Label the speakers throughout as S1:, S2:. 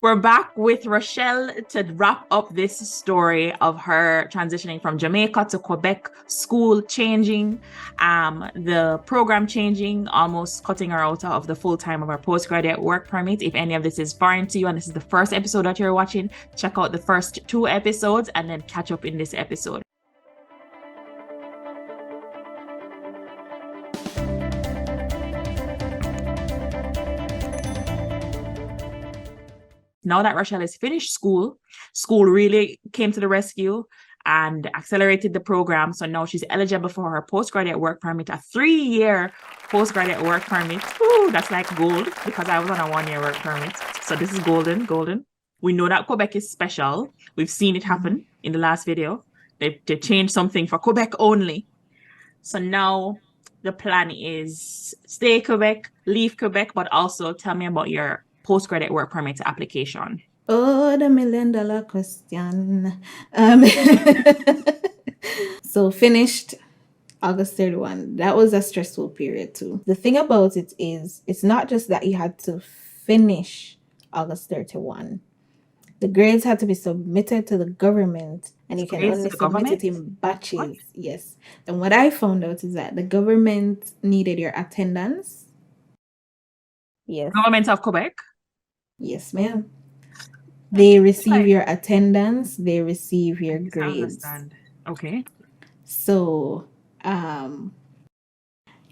S1: We're back with Rochelle to wrap up this story of her transitioning from Jamaica to Quebec, school changing, the program changing, almost cutting her out of the full time of her postgraduate work permit. If any of this is foreign to you and this is the first episode that you're watching, check out the first 2 episodes and then catch up in this episode. Now that Rochelle has finished school really came to the rescue and accelerated the program. So now she's eligible for her postgraduate work permit, a 3-year postgraduate work permit. Ooh, that's like gold because I was on a 1-year work permit. So this is golden. We know that Quebec is special. We've seen it happen in the last video. They changed something for Quebec only. So now the plan is stay Quebec, leave Quebec, but also tell me about your postgraduate work permit application.
S2: Oh, the $1 million question. So finished August 31. That was a stressful period too. The thing about it is, it's not just that you had to finish August 31. The grades had to be submitted to the government, and you can only submit it in batches. What? Yes. And what I found out is that the government needed your attendance. Yes.
S1: Government of Quebec?
S2: Yes, ma'am. They receive your attendance, they receive your grades.
S1: I understand. Okay.
S2: So,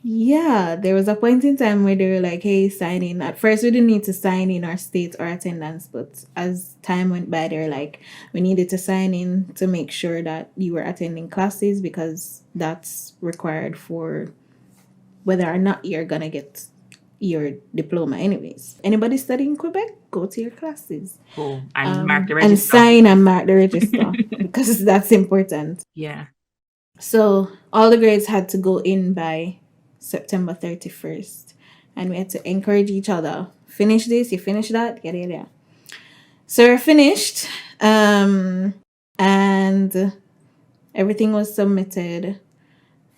S2: yeah, there was a point in time where they were like, hey, sign in. At first, we didn't need to sign in our state or attendance, but as time went by, they were like, we needed to sign in to make sure that you were attending classes because that's required for whether or not you're going to get your diploma anyways. Anybody studying Quebec, go to your classes.
S1: Oh, and mark the register.
S2: And sign and mark the register because that's important.
S1: Yeah.
S2: So all the grades had to go in by September 31st. And we had to encourage each other. Finish this, you finish that, yeah. So we're finished. And everything was submitted.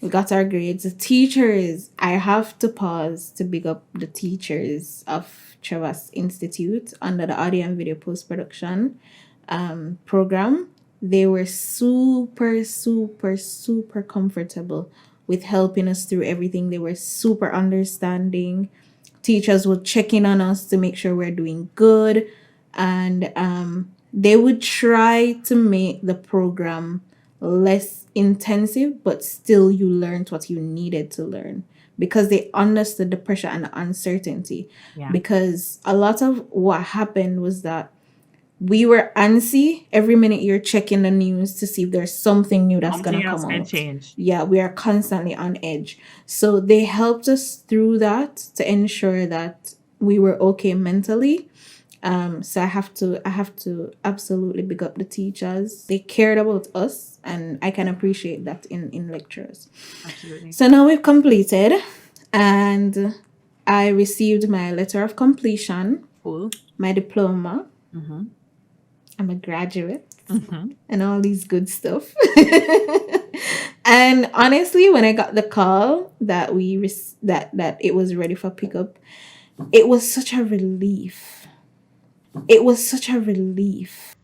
S2: We got our grades. The teachers, I have to pause to big up the teachers of Travas Institute under the audio and video post-production program. They were super comfortable with helping us through everything. They were super understanding. Teachers would check in on us to make sure we're doing good. And they would try to make the program less intensive, but still you learned what you needed to learn because they understood the pressure and the uncertainty.
S1: Yeah.
S2: Because a lot of what happened was that we were antsy. Every minute you're checking the news to see if there's something new that's going to come out.
S1: Change.
S2: Yeah, we are constantly on edge. So they helped us through that to ensure that we were okay mentally. So I have to absolutely big up the teachers. They cared about us, and I can appreciate that in lecturers.
S1: Absolutely.
S2: So now we've completed, and I received my letter of completion,
S1: cool.
S2: My diploma.
S1: Mm-hmm.
S2: I'm a graduate,
S1: mm-hmm.
S2: and all these good stuff. And honestly, when I got the call that that it was ready for pickup, it was such a relief. It was such a relief.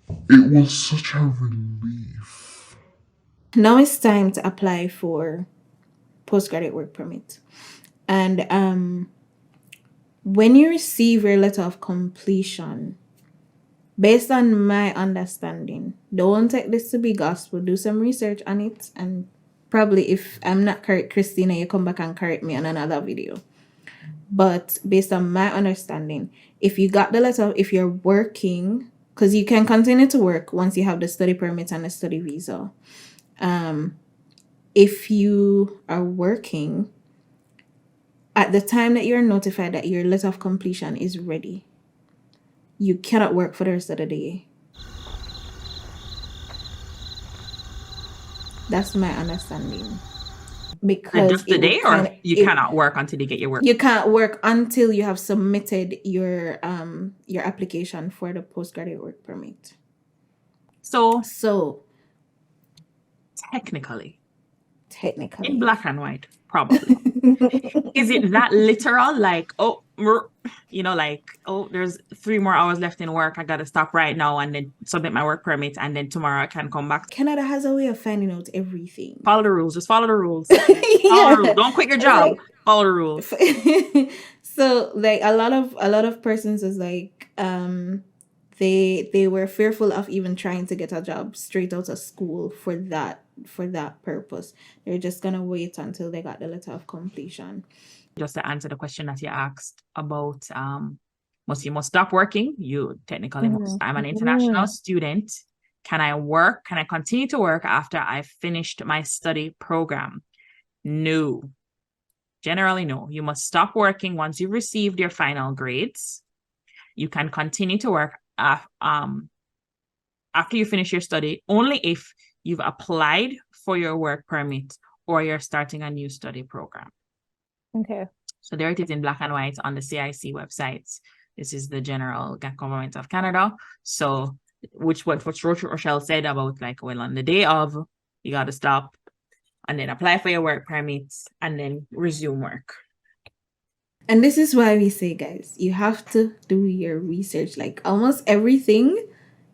S2: Now it's time to apply for postgraduate work permit. And when you receive your letter of completion, based on my understanding, don't take this to be gospel. Do some research on it. And probably if I'm not correct, Christina, you come back and correct me on another video. But based on my understanding, if you got the letter, if you're working, because you can continue to work once you have the study permit and the study visa. If you are working, at the time that you're notified that your letter of completion is ready, you cannot work for the rest of the day. That's my understanding. Because
S1: just the day, or you cannot work until you get your work.
S2: You can't work until you have submitted your application for the postgraduate work permit. So technically,
S1: in black and white, probably. Is it that literal? Like, oh, like, oh, there's 3 more hours left in work. I gotta stop right now and then submit my work permit, and then tomorrow I can come back.
S2: Canada has a way of finding out everything.
S1: Follow the rules. Just follow the rules. Follow the rules. Don't quit your
S2: It's
S1: job.
S2: like,
S1: Follow the rules.
S2: so like a lot of persons is like they were fearful of even trying to get a job straight out of school for that purpose. They're just gonna wait until they got the letter of completion.
S1: Just to answer the question that you asked about you must stop working. You technically must. I'm an international student. Can I work? Can I continue to work after I finished my study program? No. Generally, no. You must stop working once you've received your final grades. You can continue to work after you finish your study, only if you've applied for your work permit or you're starting a new study program.
S2: Okay.
S1: So there it is in black and white on the CIC website. This is the general government of Canada. So what Rochelle said about like, well, on the day of, you got to stop and then apply for your work permits and then resume work.
S2: And this is why we say, guys, you have to do your research. Like almost everything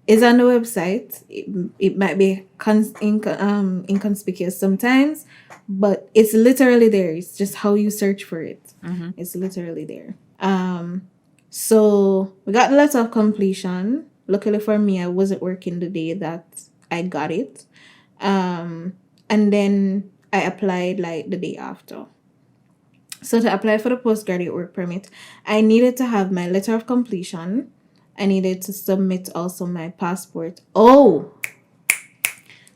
S2: is on the website. It might be inconspicuous sometimes, but it's literally there. It's just how you search for it. It's literally there. So we got the letter of completion. Luckily for me, I wasn't working the day that I got it. And then I applied like the day after. So to apply for the postgraduate work permit, I needed to have my letter of completion. I needed to submit also my passport. Oh,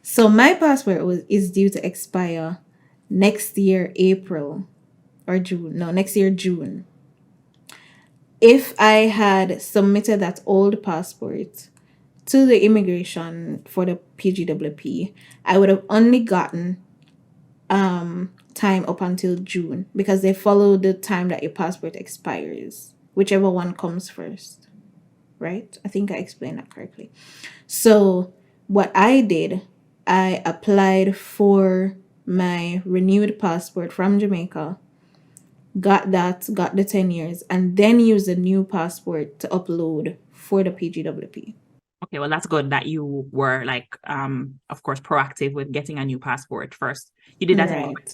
S2: so my passport is due to expire next year, April or June. No, next year, June. If I had submitted that old passport to the immigration for the PGWP, I would have only gotten time up until June because they follow the time that your passport expires, whichever one comes first, right? I think I explained that correctly. So what I did, I applied for my renewed passport from Jamaica, got the 10 years, and then used a new passport to upload for the PGWP.
S1: Okay, well, that's good that you were like, of course, proactive with getting a new passport first. You did that in Quebec.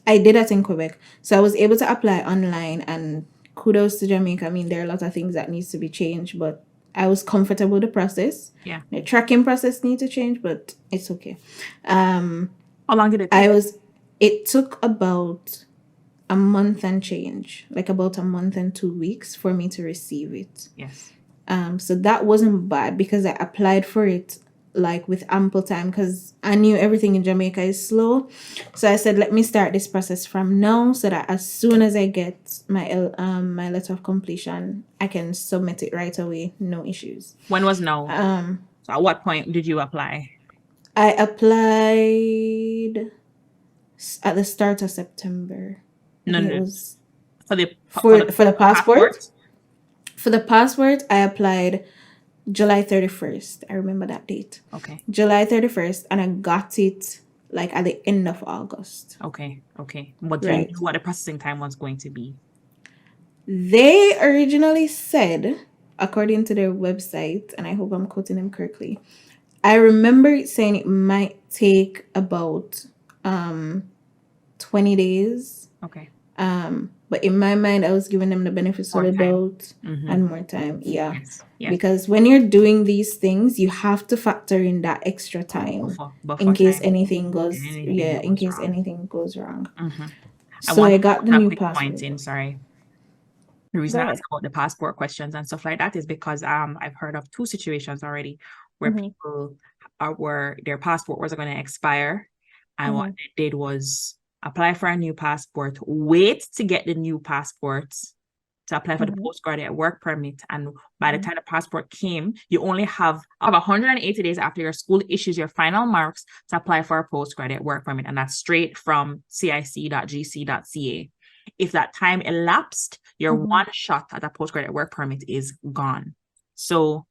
S2: I did that in Quebec. So I was able to apply online, and kudos to Jamaica. I mean, there are a lot of things that needs to be changed, but I was comfortable with the process.
S1: Yeah.
S2: The tracking process needs to change, but it's okay.
S1: How long did it take?
S2: It took about a month and change, like about a month and 2 weeks for me to receive it.
S1: Yes.
S2: So that wasn't bad because I applied for it like with ample time because I knew everything in Jamaica is slow. So I said, let me start this process from now so that as soon as I get my letter of completion, I can submit it right away. No issues.
S1: When was now? So at what point did you apply?
S2: I applied at the start of September.
S1: No.
S2: It was
S1: for the
S2: passport. For the passport, I applied July 31st. I remember that date.
S1: Okay.
S2: July 31st, and I got it like at the end of August.
S1: Okay. But you knew what the processing time was going to be.
S2: They originally said, according to their website, and I hope I'm quoting them correctly, I remember saying it might take about 20 days.
S1: Okay.
S2: But in my mind, I was giving them the benefits of the doubt and more time. Yeah. Yes. Because when you're doing these things, you have to factor in that extra time in case anything goes wrong. So I got the new passport.
S1: Sorry. The reason I ask about the passport questions and stuff like that is because I've heard of 2 situations already where people their passport was going to expire, and what they did was apply for a new passport, wait to get the new passport to apply for the postgraduate work permit. And by the time the passport came, you only have 180 days after your school issues your final marks to apply for a postgraduate work permit. And that's straight from cic.gc.ca. If that time elapsed, your one shot at a postgraduate work permit is gone. So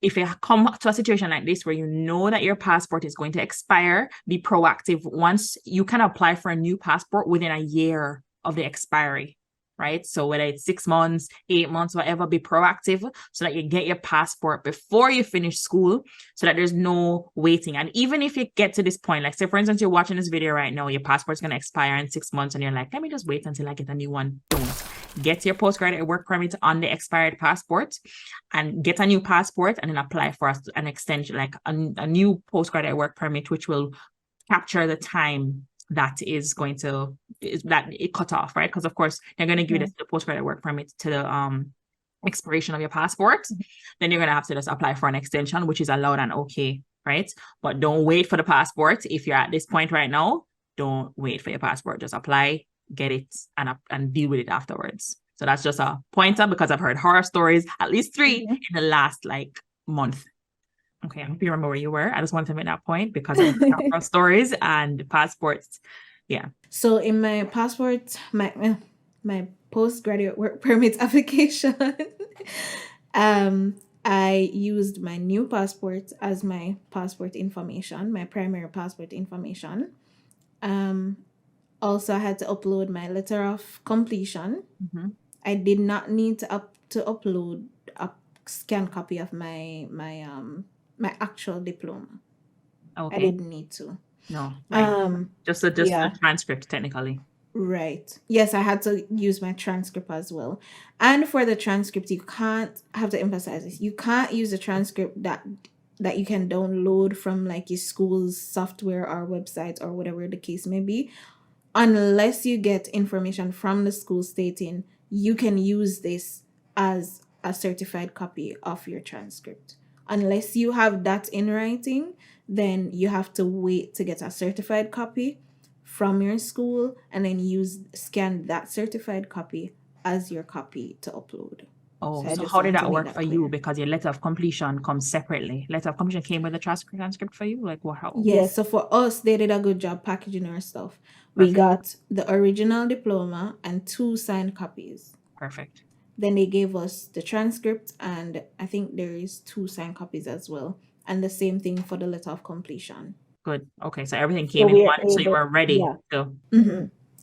S1: if you come to a situation like this where you know that your passport is going to expire, be proactive. Once you can apply for a new passport within a year of the expiry, right? So whether it's 6 months, 8 months, whatever, be proactive so that you get your passport before you finish school so that there's no waiting. And even if you get to this point, like say for instance, you're watching this video right now, your passport's going to expire in 6 months and you're like, let me just wait until I get a new one. Don't. Get your postgraduate work permit on the expired passport and get a new passport and then apply for an extension, like a new postgraduate work permit, which will capture the time that that it cut off, right? Because of course they're going to give you the postgraduate work permit to the expiration of your passport. Then you're going to have to just apply for an extension, which is allowed and okay, right? But don't wait for the passport. If you're at this point right now, don't wait for your passport. Just apply, get it, and deal with it afterwards. So that's just a pointer because I've heard horror stories, at least 3 in the last like month. Okay, I hope you remember where you were. I just wanted to make that point because of horror stories and passports. Yeah.
S2: So in my passport, my postgraduate work permit application, I used my new passport as my passport information, my primary passport information. Also, I had to upload my letter of completion. I did not need to upload a scanned copy of my actual diploma.
S1: Okay.
S2: I didn't need to.
S1: No. Right. Just a transcript, technically.
S2: Right. Yes, I had to use my transcript as well. And for the transcript, you can't, I have to emphasize this, you can't use a transcript that you can download from like your school's software or website or whatever the case may be, unless you get information from the school stating you can use this as a certified copy of your transcript. Unless you have that in writing, then you have to wait to get a certified copy from your school and then scan that certified copy as your copy to upload.
S1: Oh, so how did that work for you? Because your letter of completion comes separately. Letter of completion came with a transcript for you? Like what? How?
S2: Yes, so for us, they did a good job packaging our stuff. We got the original diploma and 2 signed copies.
S1: Perfect.
S2: Then they gave us the transcript and I think there is 2 signed copies as well. And the same thing for the letter of completion.
S1: Good. Okay, so everything came in one, so you were ready.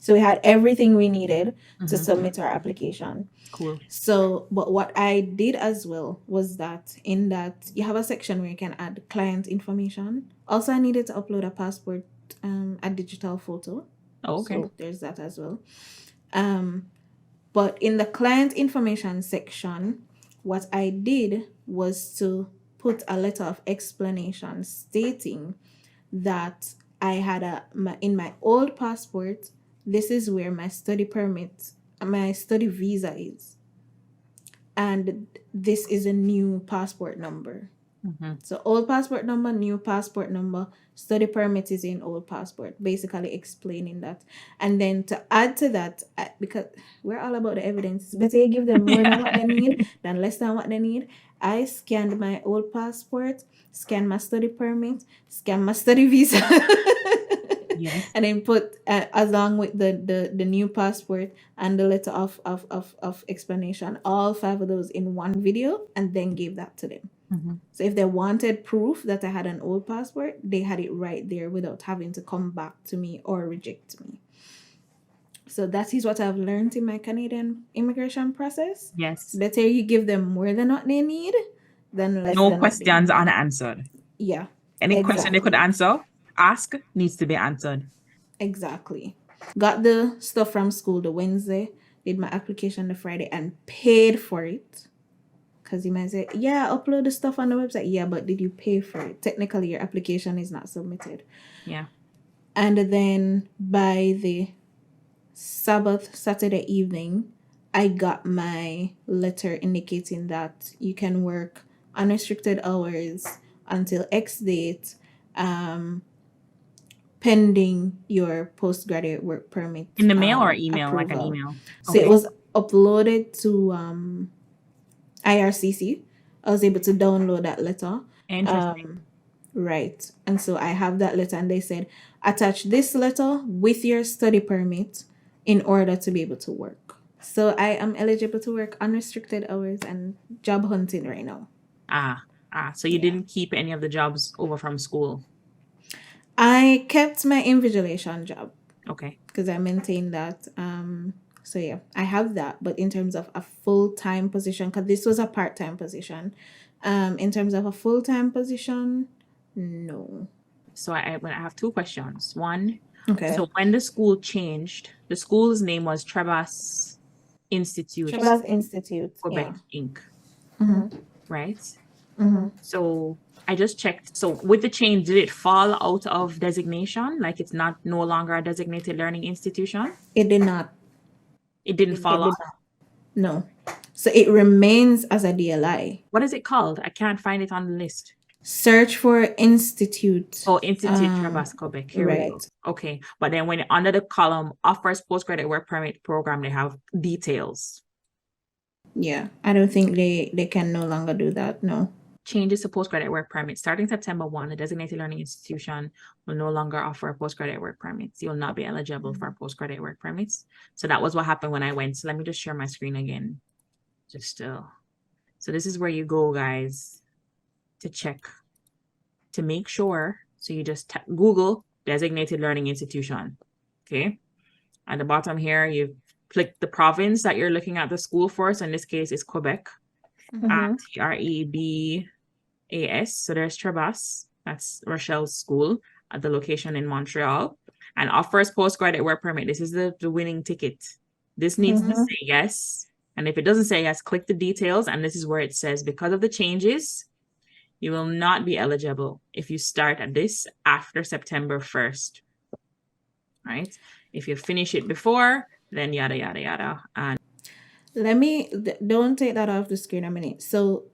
S2: So we had everything we needed to submit our application.
S1: Cool. So,
S2: but what I did as well was that in that you have a section where you can add client information. Also, I needed to upload a passport, a digital photo.
S1: Oh, okay.
S2: So there's that as well. But in the client information section, what I did was to put a letter of explanation stating that I had in my old passport, this is where my study permit, my study visa is. And this is a new passport number. So old passport number, new passport number, study permit is in old passport, basically explaining that. And then to add to that, because we're all about the evidence, it's better you give them more than what they need than less than what they need. I scanned my old passport, scanned my study permit, scanned my study visa. Yes. And then put along with the new passport and the letter of explanation, all 5 of those in one video, and then gave that to them. So if they wanted proof that I had an old passport, they had it right there without having to come back to me or reject me. So that is what I've learned in my Canadian immigration process.
S1: Yes.
S2: It's better you give them more than what they need than less.
S1: No questions unanswered.
S2: Yeah.
S1: Any question they could ask needs to be answered.
S2: Exactly. Got the stuff from school the Wednesday, did my application the Friday, and paid for it. Because you might say, yeah, upload the stuff on the website. Yeah, but did you pay for it? Technically, your application is not submitted.
S1: Yeah. And
S2: then by the Saturday evening, I got my letter indicating that you can work unrestricted hours until X date, pending your postgraduate work permit.
S1: In the mail or email, approval. Like an email?
S2: So it was uploaded to IRCC. I was able to download that letter.
S1: Interesting.
S2: Right. And so I have that letter and they said, attach this letter with your study permit in order to be able to work. So I am eligible to work unrestricted hours and job hunting right now.
S1: So you didn't keep any of the jobs over from school?
S2: I kept my invigilation job.
S1: Okay.
S2: Because I maintained that So yeah, I have that. But in terms of a full-time position, because this was a part-time position, in terms of a full-time position, no.
S1: So I have two questions. One,
S2: Okay.
S1: so when the school changed, the school's name was Trebas Institute
S2: Trebas Institute.
S1: Quebec
S2: Yeah.
S1: Inc.
S2: Mm-hmm.
S1: Right?
S2: Mm-hmm.
S1: So I just checked. So with the change, did it fall out of designation? Like it's not no longer a designated learning institution?
S2: It did not.
S1: It didn't fall off.
S2: No. So it remains as a DLI.
S1: What is it called? I can't find it on the list.
S2: Search for institute.
S1: Oh, Institute Trebas Quebec. Here we go.
S2: Right.
S1: Okay. But then when under the column offers postgraduate work permit program, they have details.
S2: Yeah. I don't think they can no longer do that. No.
S1: Changes to postgraduate work permit. Starting September 1, the designated learning institution will no longer offer postgraduate work permits. You'll not be eligible for postgraduate work permits. So that was what happened when I went. So let me just share my screen again. So this is where you go, guys, to check, to make sure. So you just Google designated learning institution. Okay. At the bottom here, you click the province that you're looking at the school for. So in this case, it's Quebec. Trebas. So there's Trebas. That's Rochelle's school at the location in Montreal. And offers postgraduate work permit. This is the winning ticket. This needs to say yes. And if it doesn't say yes, click the details. And this is where it says, because of the changes, you will not be eligible if you start at this after September 1st. Right? If you finish it before, then yada, yada, yada. And
S2: don't take that off the screen a minute. So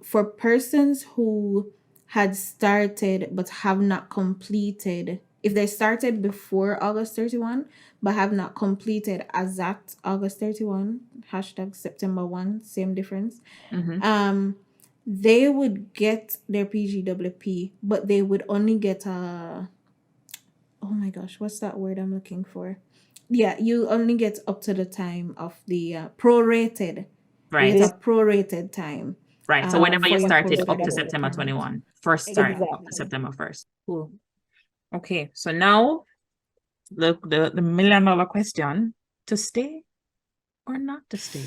S2: for persons who had started but have not completed, if they started before August 31 but have not completed as at August 31, hashtag September 1, same difference, they would get their PGWP, but they would only get a, oh my gosh, what's that word I'm looking for? Yeah, you only get up to the time of the prorated.
S1: right.
S2: It's a prorated time.
S1: Right. So whenever you
S2: for your
S1: started up to
S2: postgraduate
S1: September
S2: work permit.
S1: 21, first start up to September 1st. Cool. Okay. So now the $1 million question, to stay or not to stay?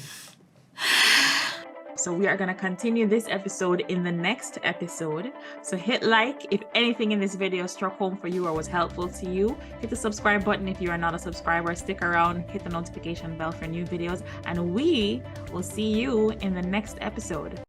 S1: So we are going to continue this episode in the next episode. So hit like if anything in this video struck home for you or was helpful to you. Hit the subscribe button if you are not a subscriber. Stick around, hit the notification bell for new videos, and we will see you in the next episode.